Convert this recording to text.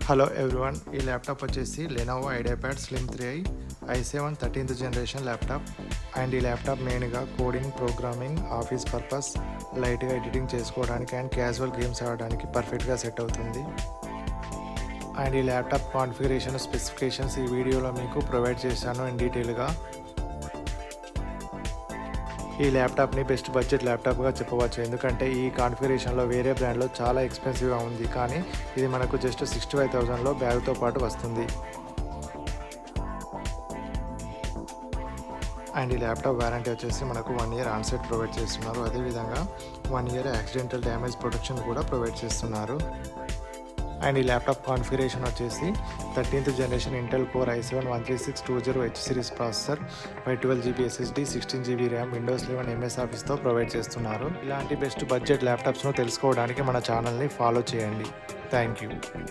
Hello everyone, ఈ laptop వచ్చేసి Lenovo IdeaPad slim 3i i7 13th generation laptop. And ఈ laptop మెయిన్గా coding, programming, office purpose, లైట్గా editing చేసుకోవడానికి అండ్ క్యాజువల్ గేమ్స్ ఆడడానికి పర్ఫెక్ట్గా సెట్ అవుతుంది. అండ్ ఈ ల్యాప్టాప్ కాన్ఫిగరేషన్ స్పెసిఫికేషన్స్ ఈ వీడియోలో మీకు ప్రొవైడ్ చేశాను ఇన్ డీటెయిల్గా. ఈ ల్యాప్టాప్ని బెస్ట్ బడ్జెట్ ల్యాప్టాప్గా చెప్పవచ్చు, ఎందుకంటే ఈ కాన్ఫిగరేషన్లో వేరే బ్రాండ్లో చాలా ఎక్స్పెన్సివ్గా ఉంది, కానీ ఇది మనకు జస్ట్ 65,000లో బ్యాగ్తో పాటు వస్తుంది. అండ్ ఈ ల్యాప్టాప్ వారంటీ వచ్చేసి మనకు 1 year ఆన్సెట్ ప్రొవైడ్ చేస్తున్నారు. అదేవిధంగా 1 year యాక్సిడెంటల్ డ్యామేజ్ ప్రొటెక్షన్ కూడా ప్రొవైడ్ చేస్తున్నారు. అండ్ ఈ ల్యాప్టాప్ కాన్ఫిగరేషన్ వచ్చేసి 13th generation Intel Core i7 13620H series processor, 512GB SSD, 16GB RAM, Windows 11 MS ఆఫీస్తో ప్రొవైడ్ చేస్తున్నారు. ఇలాంటి బెస్ట్ బడ్జెట్ ల్యాప్టాప్స్ను తెలుసుకోవడానికి మన ఛానల్ని ఫాలో చేయండి. Thank you.